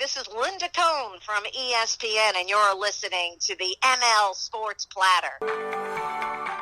This is Linda Cohn from ESPN, and you're listening to the ML Sports Platter.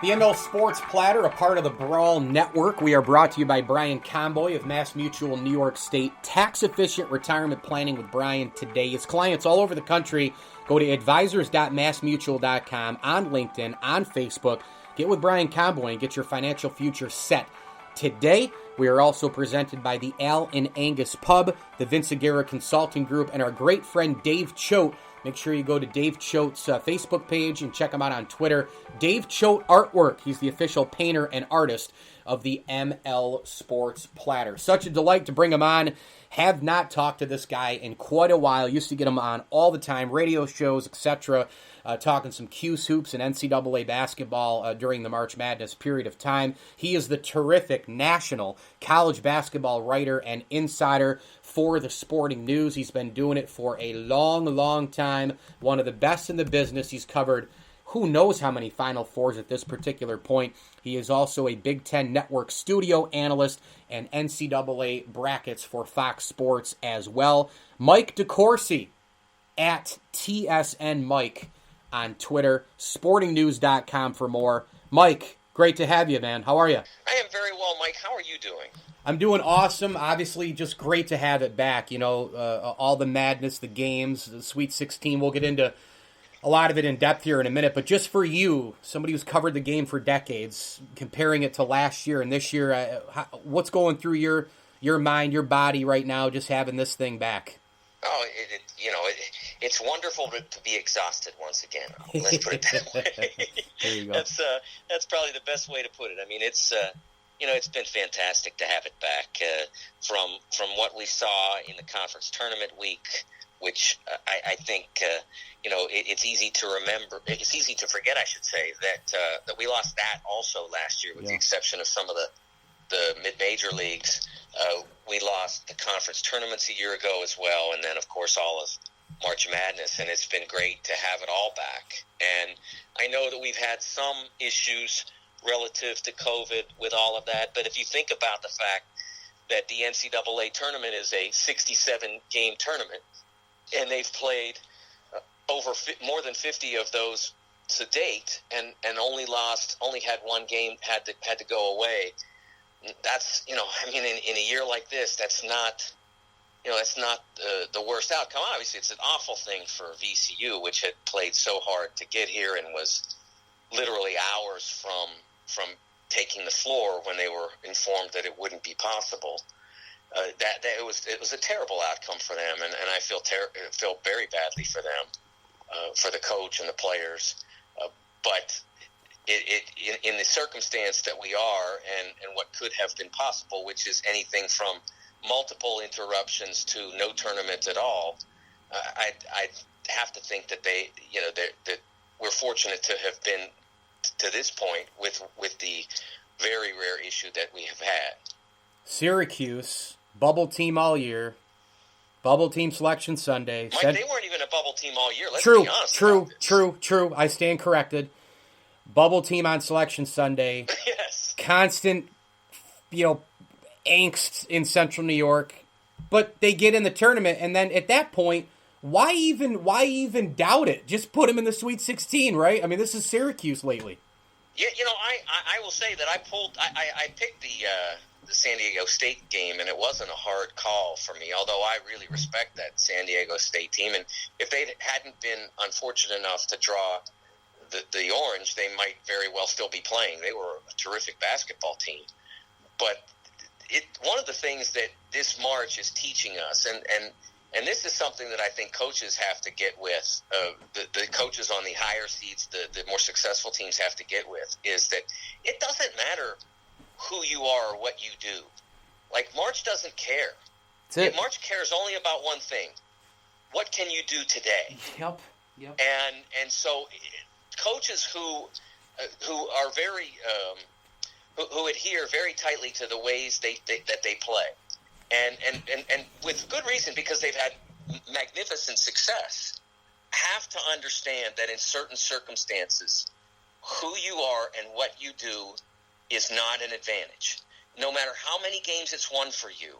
The ML Sports Platter, a part of the Brawl Network. We are brought to you by Brian Comboy of Mass Mutual New York State. Tax-efficient retirement planning with Brian today. His clients all over the country. Go to advisors.massmutual.com, on LinkedIn, on Facebook. Get with Brian Comboy and get your financial future set. Today, we are also presented by the Al and Angus Pub, the Vince Aguirre Consulting Group, and our great friend Dave Choate. Make sure you go to Dave Choate's Facebook page and check him out on Twitter. Dave Choate Artwork. He's the official painter and artist of the ML Sports Platter. Such a delight to bring him on. Have not talked to this guy in quite a while. Used to get him on all the time, radio shows, etc., talking some Q's hoops and NCAA basketball during the March Madness period of time. He is the terrific national college basketball writer and insider for the Sporting News. He's been doing it for a long, long time. One of the best in the business. He's covered who knows how many Final Fours at this particular point. He is also a Big Ten Network studio analyst and NCAA brackets for Fox Sports as well. Mike DeCourcy at TSN Mike on Twitter. SportingNews.com for more. Mike, great to have you, man. How are you? I am very well, Mike. How are you doing? I'm doing awesome. Obviously, just great to have it back. You know, all the madness, the games, the Sweet 16. We'll get into a lot of it in depth here in a minute, but just for you, somebody who's covered the game for decades, comparing it to last year and this year, what's going through your mind, your body right now, just having this thing back? Oh, it's wonderful to be exhausted once again. Let's put it that way. There you go. That's probably the best way to put it. I mean, it's been fantastic to have it back from what we saw in the conference tournament week, which I think, it's easy to remember. It's easy to forget, I should say, that we lost that also last year, with the exception of some of the mid-major leagues. We lost the conference tournaments a year ago as well, and then, of course, all of March Madness, and it's been great to have it all back. And I know that we've had some issues relative to COVID with all of that, but if you think about the fact that the NCAA tournament is a 67-game tournament, and they've played more than 50 of those to date, and only had one game had to go away. That's in a year like this, that's not the worst outcome. Obviously, it's an awful thing for VCU, which had played so hard to get here and was literally hours from taking the floor when they were informed that it wouldn't be possible. That it was a terrible outcome for them, and I feel very badly for them, for the coach and the players. But in the circumstance that we are, and what could have been possible, which is anything from multiple interruptions to no tournament at all, I have to think that that we're fortunate to have been to this point with the very rare issue that we have had. Syracuse, bubble team all year, bubble team selection Sunday. Mike, they weren't even a bubble team all year. Let's be honest. True. I stand corrected. Bubble team on selection Sunday. Yes. Constant, angst in Central New York. But they get in the tournament, and then at that point, why even doubt it? Just put them in the Sweet 16, right? I mean, this is Syracuse lately. Yeah, I will say that I picked the San Diego State game, and it wasn't a hard call for me, although I really respect that San Diego State team. And if they hadn't been unfortunate enough to draw the orange, they might very well still be playing. They were a terrific basketball team. But one of the things that this March is teaching us, and this is something that I think coaches have to get with, the coaches on the higher seeds, the more successful teams have to get with, is that it doesn't matter who you are or what you do. Like, March doesn't care. March cares only about one thing. What can you do today? Yep. And so coaches who are very who adhere very tightly to the ways that they play, and with good reason, because they've had magnificent success, have to understand that in certain circumstances, who you are and what you do is not an advantage. No matter how many games it's won for you,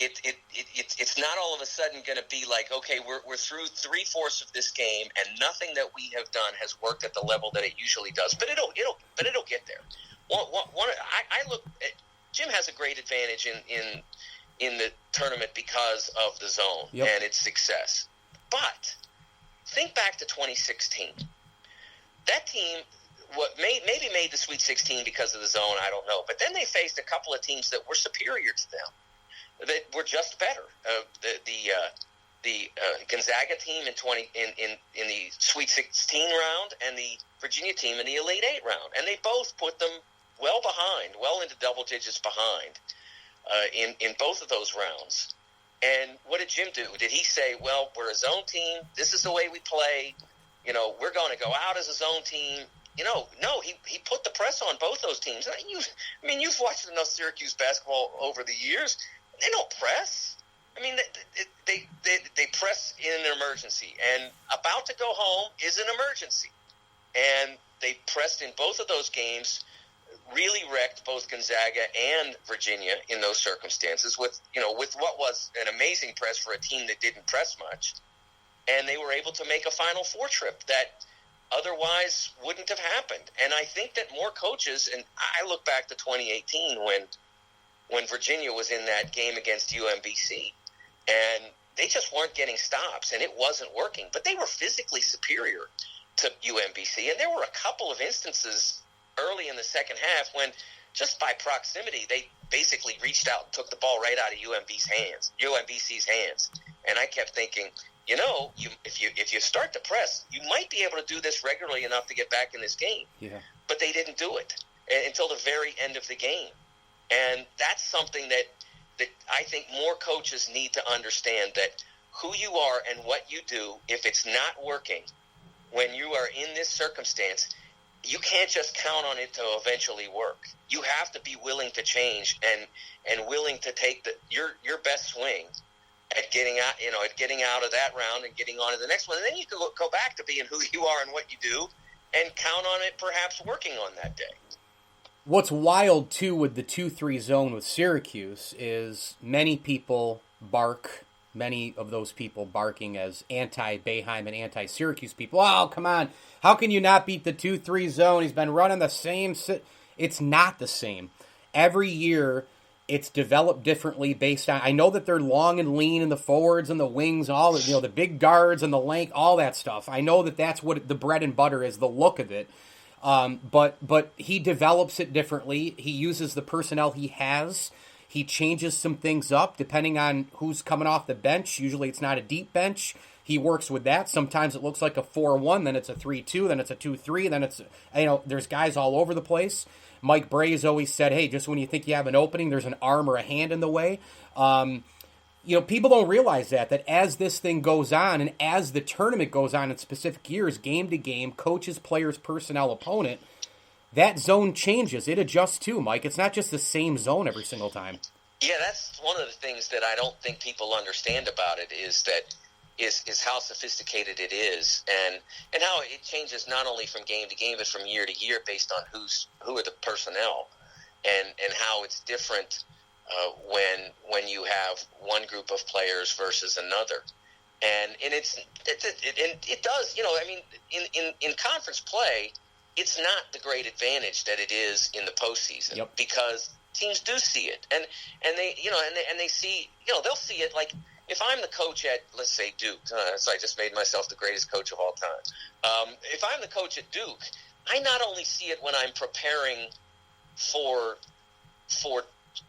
it's not all of a sudden going to be like, okay, we're through 3/4 of this game and nothing that we have done has worked at the level that it usually does. But it'll get there. I look at, Jim has a great advantage in the tournament because of the zone and its success. But think back to 2016. That team maybe made the Sweet 16 because of the zone. I don't know. But then they faced a couple of teams that were superior to them, that were just better. The Gonzaga team in the Sweet 16 round and the Virginia team in the Elite 8 round, and they both put them well into double digits behind in both of those rounds. And what did Jim do? Did he say, well, we're a zone team, this is the way we play, we're going to go out as a zone team? No, he put the press on both those teams. You've watched enough Syracuse basketball over the years. They don't press. They press in an emergency, and about to go home is an emergency. And they pressed in both of those games, really wrecked both Gonzaga and Virginia in those circumstances with what was an amazing press for a team that didn't press much. And they were able to make a Final Four trip that otherwise wouldn't have happened. And I think that more coaches, and I look back to 2018 when Virginia was in that game against UMBC, and they just weren't getting stops, and it wasn't working. But they were physically superior to UMBC, and there were a couple of instances early in the second half when, just by proximity, they basically reached out and took the ball right out of UMBC's hands. And I kept thinking, if you start to press, you might be able to do this regularly enough to get back in this game. Yeah. But they didn't do it until the very end of the game. And that's something that I think more coaches need to understand, that who you are and what you do, if it's not working when you are in this circumstance, you can't just count on it to eventually work. You have to be willing to change and willing to take your best swing at getting out of that round and getting on to the next one. And then you can go back to being who you are and what you do and count on it perhaps working on that day. What's wild, too, with the 2-3 zone with Syracuse is many of those people barking as anti-Boeheim and anti-Syracuse people. Oh, come on. How can you not beat the 2-3 zone? He's been running the same. It's not the same. Every year, it's developed differently based on, I know that they're long and lean in the forwards and the wings, all the big guards and the length, all that stuff. I know that that's what the bread and butter is, the look of it. But he develops it differently. He uses the personnel he has. He changes some things up depending on who's coming off the bench. Usually it's not a deep bench. He works with that. Sometimes it looks like a 4-1, then it's a 3-2, then it's a 2-3, then it's, there's guys all over the place. Mike Bray has always said, hey, just when you think you have an opening, there's an arm or a hand in the way. People don't realize that as this thing goes on and as the tournament goes on in specific years, game to game, coaches, players, personnel, opponent, that zone changes. It adjusts too, Mike. It's not just the same zone every single time. Yeah, that's one of the things that I don't think people understand about it is how sophisticated it is and how it changes not only from game to game but from year to year based on who are the personnel and how it's different when you have one group of players versus another. And it does, in conference play, it's not the great advantage that it is in the postseason because teams do see it, and they see, they'll see it. Like if I'm the coach at, let's say, Duke, so I just made myself the greatest coach of all time. If I'm the coach at Duke, I not only see it when I'm preparing for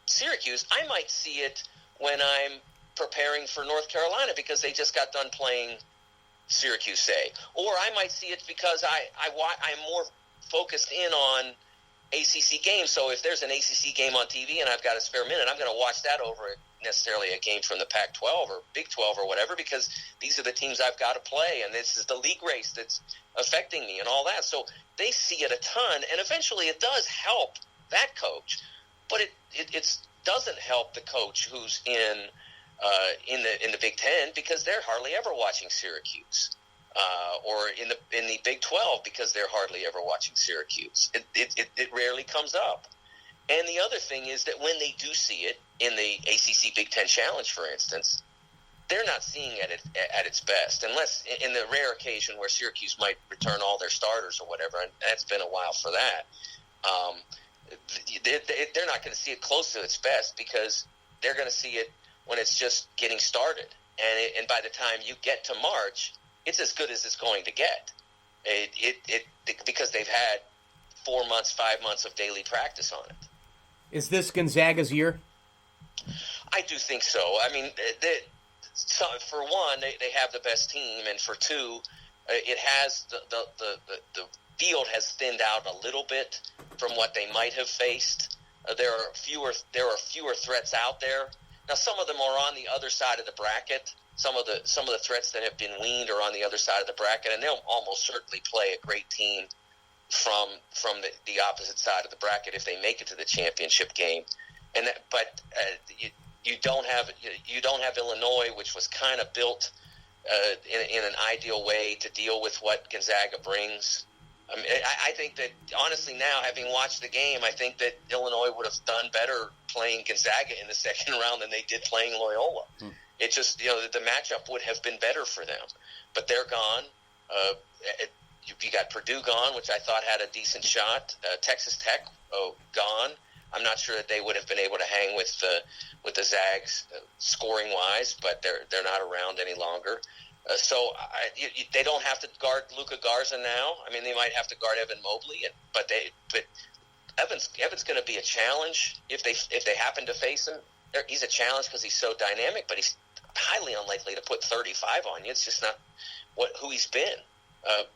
Syracuse, I might see it when I'm preparing for North Carolina because they just got done playing Syracuse, say. Or I might see it because I'm more focused in on ACC games. So if there's an ACC game on TV and I've got a spare minute, I'm going to watch that over necessarily a game from the Pac-12 or Big 12 or whatever, because these are the teams I've got to play, and this is the league race that's affecting me and all that. So they see it a ton, and eventually it does help that coach, but it doesn't help the coach who's in the Big Ten because they're hardly ever watching Syracuse, or in the Big 12 because they're hardly ever watching Syracuse. It rarely comes up, And the other thing is that when they do see it in the ACC Big Ten Challenge, for instance, they're not seeing it at its best, unless in the rare occasion where Syracuse might return all their starters or whatever, and that's been a while for that. They're not going to see it close to its best because they're going to see it when it's just getting started. And by the time you get to March, it's as good as it's going to get. Because they've had 4 months, 5 months of daily practice on it. Is this Gonzaga's year? I do think so. I mean, so for one, they have the best team, and for two, it has the field has thinned out a little bit from what they might have faced. There are fewer threats out there. Now, some of them are on the other side of the bracket. Some of the threats that have been weaned are on the other side of the bracket, and they'll almost certainly play a great team from the opposite side of the bracket if they make it to the championship game. You don't have Illinois, which was kind of built in an ideal way to deal with what Gonzaga brings. I mean, I think that, honestly, now, having watched the game, I think that Illinois would have done better playing Gonzaga in the second round than they did playing Loyola. It just, the matchup would have been better for them. But they're gone. You got Purdue gone, which I thought had a decent shot. Texas Tech gone. I'm not sure that they would have been able to hang with the Zags scoring-wise, but they're not around any longer. So they don't have to guard Luka Garza now. I mean, they might have to guard Evan Mobley, but Evan's going to be a challenge if they happen to face him. He's a challenge because he's so dynamic, but he's highly unlikely to put 35 on you. It's just not who he's been.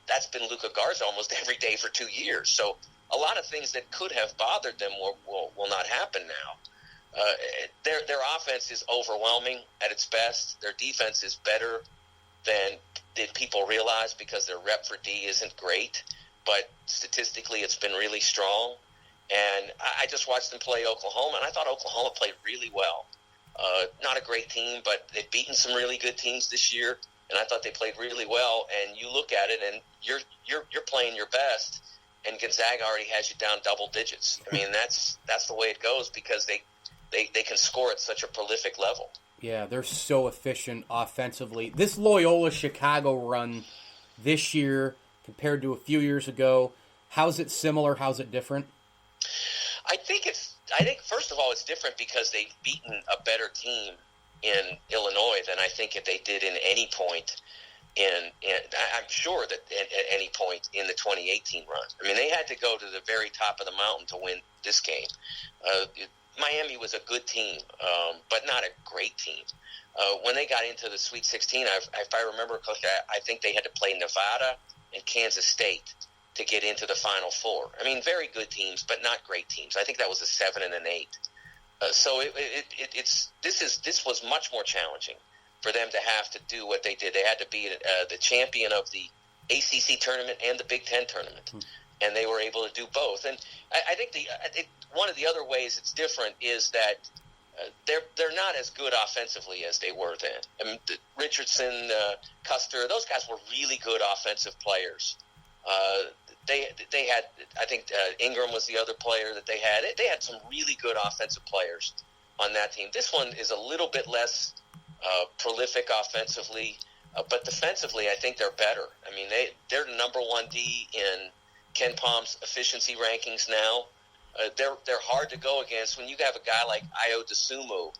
That's been Luka Garza almost every day for 2 years. So a lot of things that could have bothered them will not happen now. Their offense is overwhelming at its best. Their defense is better than people realize because their rep for D isn't great, but statistically it's been really strong. And I just watched them play Oklahoma, and I thought Oklahoma played really well. Not a great team, but they've beaten some really good teams this year, and I thought they played really well. And you look at it, and you're playing your best, and Gonzaga already has you down double digits. I mean, that's the way it goes because they can score at such a prolific level. Yeah, they're so efficient offensively. This Loyola Chicago run this year compared to a few years ago, how's it similar? How's it different? I think first of all, it's different because they've beaten a better team in Illinois than I think if they did in any point I'm sure that at any point in the 2018 run. I mean, they had to go to the very top of the mountain to win this game. Miami was a good team, but not a great team. When they got into the Sweet 16, if I remember correctly, I think they had to play Nevada and Kansas State to get into the Final Four. I mean, very good teams, but not great teams. I think that was a 7 and an 8. So this was much more challenging for them to have to do what they did. They had to be the champion of the ACC tournament and the Big Ten tournament, and they were able to do both. And I think one of the other ways it's different is that they're not as good offensively as they were then. I mean, Richardson, Custer, those guys were really good offensive players. They had, I think Ingram was the other player that they had. They had some really good offensive players on that team. This one is a little bit less prolific offensively, but defensively I think they're better. I mean, they're number 1 D in Ken Palm's efficiency rankings now. They're hard to go against when you have a guy like Ayo Dosunmu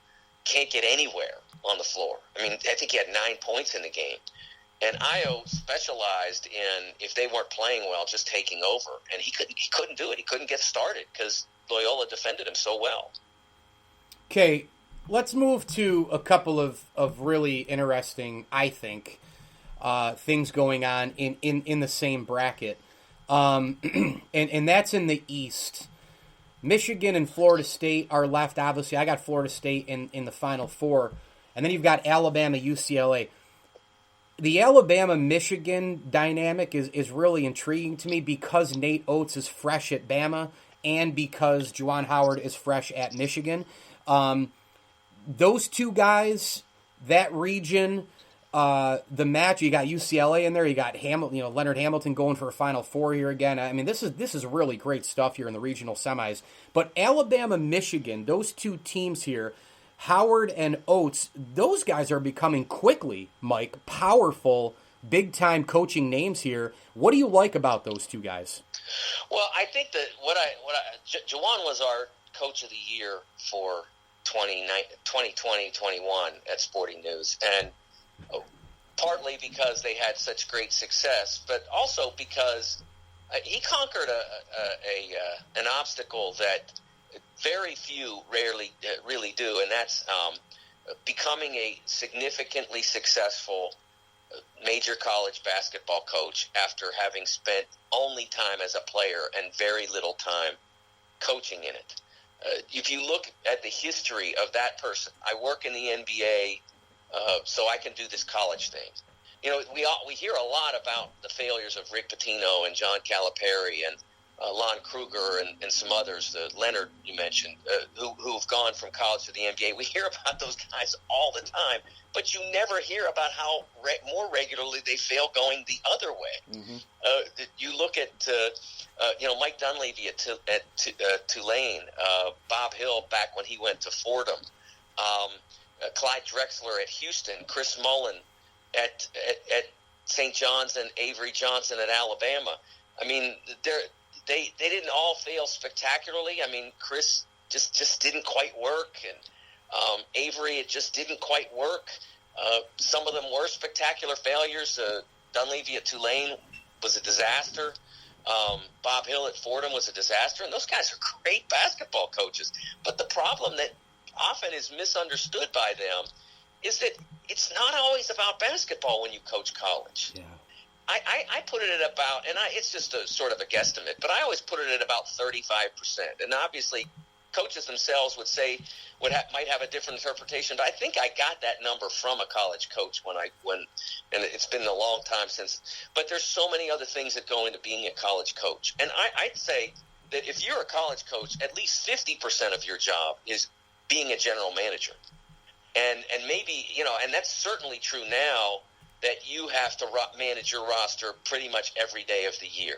can't get anywhere on the floor. I mean, I think he had 9 points in the game. And Ayo specialized in, if they weren't playing well, just taking over. And he couldn't do it. He couldn't get started because Loyola defended him so well. Okay, let's move to a couple of really interesting, I think, things going on in the same bracket. And that's in the East. Michigan and Florida State are left, obviously. I got Florida State in the Final Four. And then you've got Alabama, UCLA. The Alabama-Michigan dynamic is really intriguing to me because Nate Oats is fresh at Bama and because Juwan Howard is fresh at Michigan. Those two guys, that region, the match. You got UCLA in there. You got Leonard Hamilton going for a Final Four here again. I mean, this is really great stuff here in the regional semis. But Alabama, Michigan, those two teams here, Howard and Oats, those guys are becoming quickly, Mike, powerful, big-time coaching names here. What do you like about those two guys? Well, I think that Juwan was our Coach of the Year for 2020-21 at Sporting News, and partly because they had such great success, but also because he conquered an obstacle that very few really do, and that's becoming a significantly successful major college basketball coach after having spent only time as a player and very little time coaching in it. If you look at the history of that person, I work in the NBA, so I can do this college thing. You know, we hear a lot about the failures of Rick Pitino and John Calipari and Lon Kruger and some others, Leonard you mentioned, who've gone from college to the NBA. We hear about those guys all the time, but you never hear about how more regularly they fail going the other way. Mm-hmm. You look at Mike Dunleavy at Tulane, Bob Hill back when he went to Fordham, Clyde Drexler at Houston, Chris Mullen at St. John's, and Avery Johnson at Alabama. I mean, they didn't all fail spectacularly. I mean, Chris just didn't quite work, and Avery, it just didn't quite work. Some of them were spectacular failures. Dunleavy at Tulane was a disaster. Bob Hill at Fordham was a disaster, and those guys are great basketball coaches. But the problem that often is misunderstood by them is that it's not always about basketball when you coach college. Yeah. I put it at about, and it's just a sort of a guesstimate, but I always put it at about 35%. And obviously, coaches themselves would say might have a different interpretation, but I think I got that number from a college coach when and it's been a long time since. But there's so many other things that go into being a college coach, and I'd say that if you're a college coach, at least 50% of your job is being a general manager, and maybe and that's certainly true now, that you have to manage your roster pretty much every day of the year.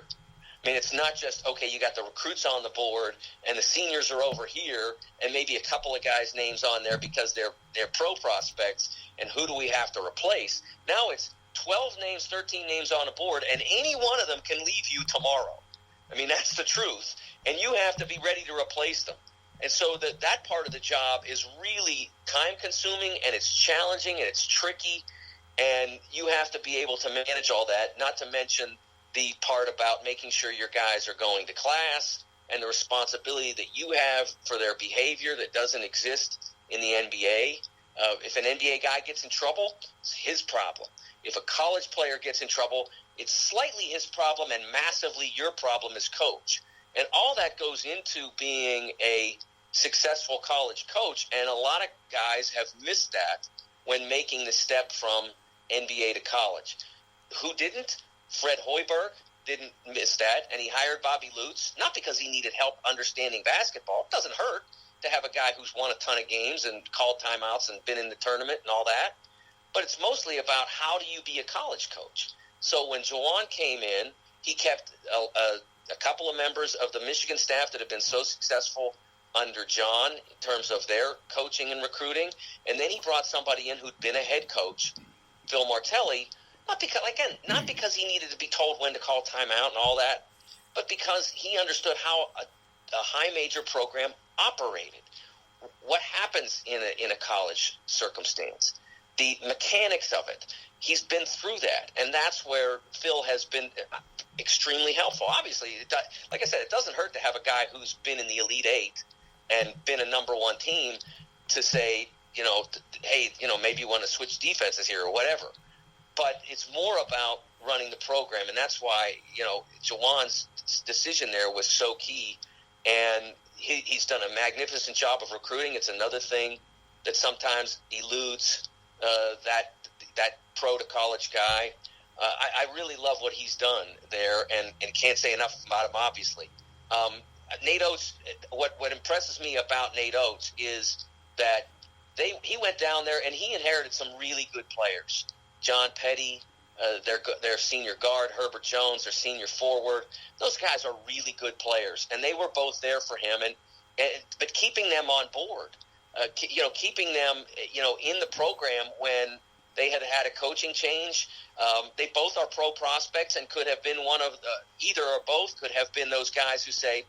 I mean, it's not just, okay, you got the recruits on the board and the seniors are over here and maybe a couple of guys' names on there because they're pro prospects, and who do we have to replace? Now it's 12 names, 13 names on the board, and any one of them can leave you tomorrow. I mean, that's the truth, and you have to be ready to replace them. And so that part of the job is really time-consuming, and it's challenging, and it's tricky, and you have to be able to manage all that, not to mention the part about making sure your guys are going to class and the responsibility that you have for their behavior that doesn't exist in the NBA. If an NBA guy gets in trouble, it's his problem. If a college player gets in trouble, it's slightly his problem and massively your problem as coach. And all that goes into being a successful college coach, and a lot of guys have missed that when making the step from NBA to college. Who didn't? Fred Hoiberg didn't miss that, and he hired Bobby Lutz, not because he needed help understanding basketball. It doesn't hurt to have a guy who's won a ton of games and called timeouts and been in the tournament and all that, but it's mostly about how do you be a college coach. So when Juwan came in, he kept a couple of members of the Michigan staff that have been so successful under John in terms of their coaching and recruiting, and then he brought somebody in who'd been a head coach, Phil Martelli, not because he needed to be told when to call timeout and all that, but because he understood how a high major program operated. What happens in a college circumstance, the mechanics of it. He's been through that, and that's where Phil has been extremely helpful. Obviously, like I said, it doesn't hurt to have a guy who's been in the Elite Eight and been a number one team to say, hey, maybe you want to switch defenses here or whatever. But it's more about running the program, and that's why, Juwan's decision there was so key, and he's done a magnificent job of recruiting. It's another thing that sometimes eludes that pro-to-college guy. I really love what he's done there, and can't say enough about him, obviously. Nate Oats, what impresses me about Nate Oats is that he went down there and he inherited some really good players. John Petty, their senior guard, Herbert Jones, their senior forward. Those guys are really good players, and they were both there for him. But keeping them on board, keeping them, in the program when they had a coaching change. They both are pro prospects and could have been one of either or both could have been those guys who say,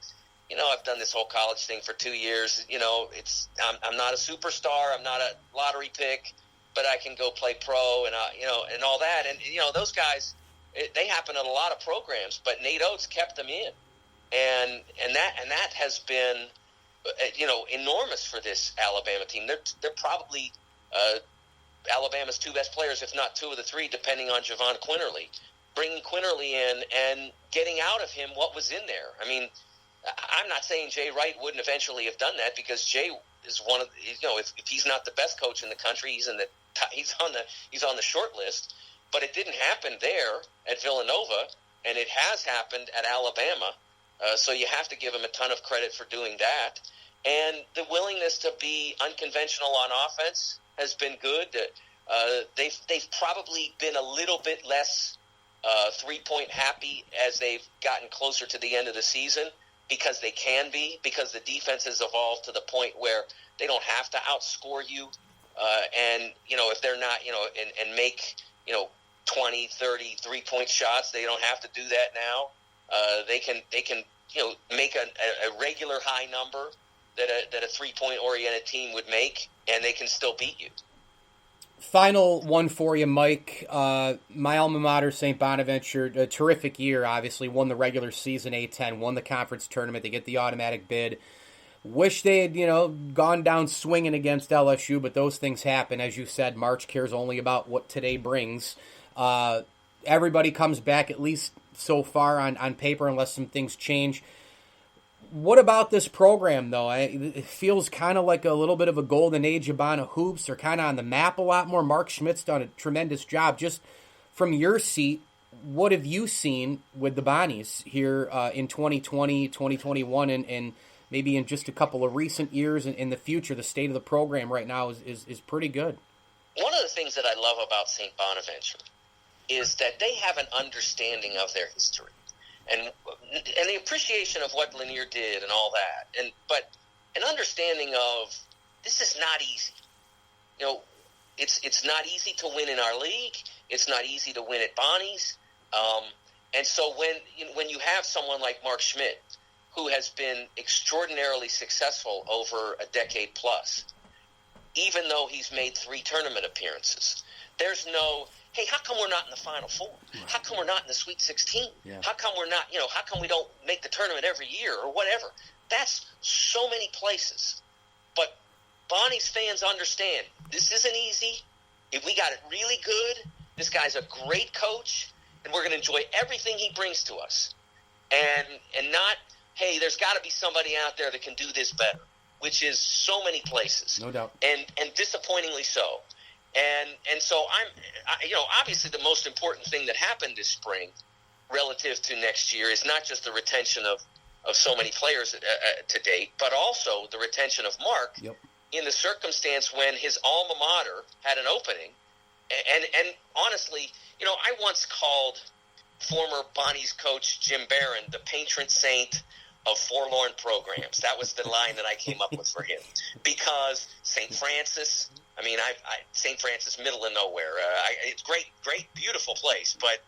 I've done this whole college thing for 2 years. I'm not a superstar. I'm not a lottery pick, but I can go play pro and and all that. And those guys, they happen at a lot of programs. But Nate Oats kept them in, and that has been enormous for this Alabama team. They're probably Alabama's two best players, if not two of the three, depending on Juwan Quinterly. Bringing Quinterly in and getting out of him what was in there. I mean, I'm not saying Jay Wright wouldn't eventually have done that, because Jay is one of if he's not the best coach in the country, he's on the short list. But it didn't happen there at Villanova, and it has happened at Alabama. So you have to give him a ton of credit for doing that. And the willingness to be unconventional on offense has been good. They've probably been a little bit less 3-point happy as they've gotten closer to the end of the season, because they can be, because the defense has evolved to the point where they don't have to outscore you. And if they're not, and make 20, 30 3-point shots, they don't have to do that now. They can make a regular high number that a 3-point oriented team would make, and they can still beat you. Final one for you, Mike. My alma mater, St. Bonaventure, a terrific year, obviously. Won the regular season A-10, won the conference tournament. They get the automatic bid. Wish they had, gone down swinging against LSU, but those things happen. As you said, March cares only about what today brings. Everybody comes back, at least so far on paper, unless some things change. What about this program, though? It feels kind of like a little bit of a golden age of Bonnet hoops. They're kind of on the map a lot more. Mark Schmidt's done a tremendous job. Just from your seat, what have you seen with the Bonnies here in 2020, 2021, and maybe in just a couple of recent years and in the future? The state of the program right now is pretty good. One of the things that I love about St. Bonaventure is that they have an understanding of their history. And the appreciation of what Lanier did and all that, but an understanding of this is not easy. It's not easy to win in our league. It's not easy to win at Bonnie's. And so when you have someone like Mark Schmidt, who has been extraordinarily successful over a decade plus, even though he's made 3 tournament appearances, there's no, hey, how come we're not in the Final Four? How come we're not in the Sweet 16? Yeah. How come we're not, how come we don't make the tournament every year or whatever? That's so many places. But Bonnie's fans understand this isn't easy. If we got it really good, this guy's a great coach, and we're going to enjoy everything he brings to us. And not, hey, there's got to be somebody out there that can do this better, which is so many places. No doubt. And disappointingly so. And so obviously the most important thing that happened this spring relative to next year is not just the retention of so many players to date, but also the retention of Mark in the circumstance when his alma mater had an opening. And honestly, I once called former Bonnie's coach Jim Barron the patron saint of forlorn programs. That was the line that I came up with for him, because St. Francis, St. Francis, middle of nowhere. It's great, beautiful place, but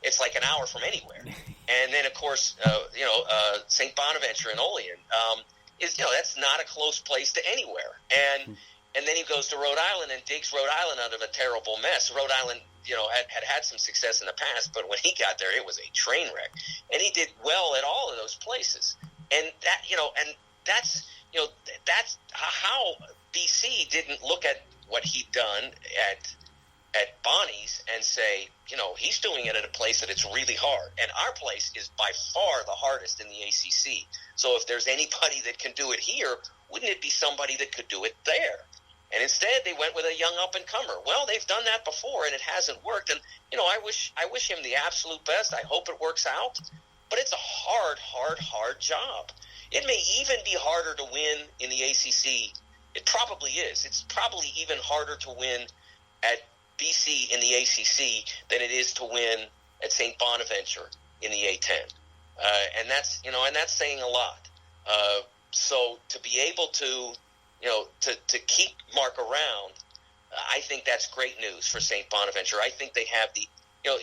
it's like an hour from anywhere. And then, of course, St. Bonaventure in Olean is that's not a close place to anywhere. And then he goes to Rhode Island and digs Rhode Island out of a terrible mess. Rhode Island, had some success in the past, but when he got there, it was a train wreck. And he did well at all of those places. And that, and that's how BC didn't look at what he'd done at Bonnie's and say, he's doing it at a place that it's really hard. And our place is by far the hardest in the ACC. So if there's anybody that can do it here, wouldn't it be somebody that could do it there? And instead, they went with a young up-and-comer. Well, they've done that before, and it hasn't worked. And, I wish him the absolute best. I hope it works out. But it's a hard job. It may even be harder to win in the ACC. It probably is. It's probably even harder to win at BC in the ACC than it is to win at St. Bonaventure in the A10. And that's saying a lot. So to be able to keep Mark around, I think that's great news for St. Bonaventure. I think they have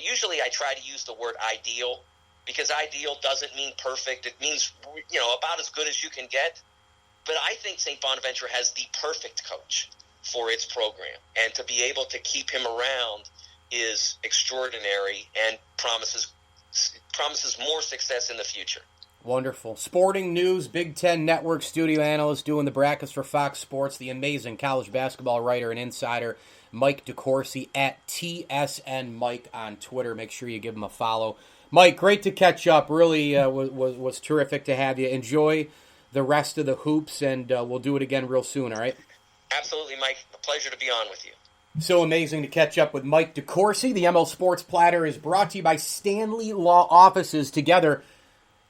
usually I try to use the word ideal, because ideal doesn't mean perfect. It means, about as good as you can get. But I think St. Bonaventure has the perfect coach for its program. And to be able to keep him around is extraordinary and promises more success in the future. Wonderful. Sporting news, Big Ten Network studio analyst doing the brackets for Fox Sports, the amazing college basketball writer and insider, Mike DeCourcy at TSN Mike on Twitter. Make sure you give him a follow. Mike, great to catch up. Really was terrific to have you. Enjoy the rest of the hoops, and we'll do it again real soon, all right? Absolutely, Mike. A pleasure to be on with you. So amazing to catch up with Mike DeCourcy. The ML Sports Platter is brought to you by Stanley Law Offices. Together,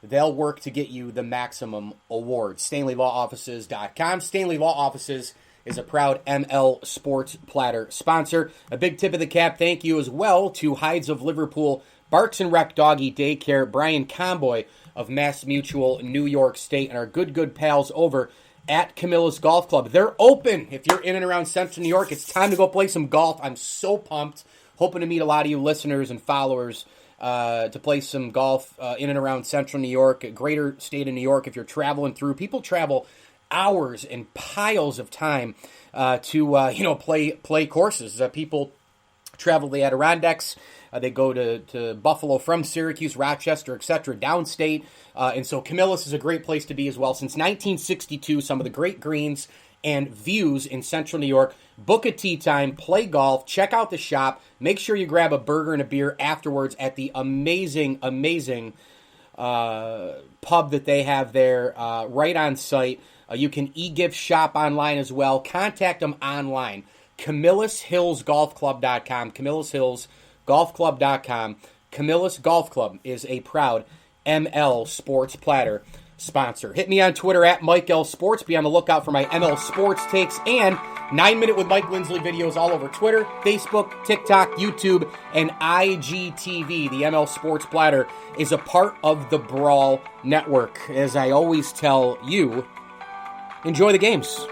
they'll work to get you the maximum award. StanleyLawOffices.com. Stanley Law Offices is a proud ML Sports Platter sponsor. A big tip of the cap thank you as well to Hides of Liverpool, Barks and Rec Doggy Daycare, Brian Comboy of Mass Mutual, New York State, and our good pals over at Camillus Golf Club. They're open. If you're in and around Central New York, it's time to go play some golf. I'm so pumped. Hoping to meet a lot of you listeners and followers to play some golf in and around Central New York, greater state of New York. If you're traveling through, people travel hours and piles of time to play courses. People travel the Adirondacks. They go to Buffalo from Syracuse, Rochester, etc., downstate. And so Camillus is a great place to be as well. Since 1962, some of the great greens and views in Central New York. Book a tee time, play golf, check out the shop. Make sure you grab a burger and a beer afterwards at the amazing pub that they have there right on site. You can e-gift shop online as well. Contact them online. CamillusHillsGolfClub.com. CamillusHillsGolfClub.com. Camillus Golf Club is a proud ML Sports Platter sponsor. Hit me on Twitter at Mike L Sports. Be on the lookout for my ML Sports takes and 9-Minute with Mike Lindsley videos all over Twitter, Facebook, TikTok, YouTube, and IGTV. The ML Sports Platter is a part of the Brawl Network. As I always tell you, enjoy the games.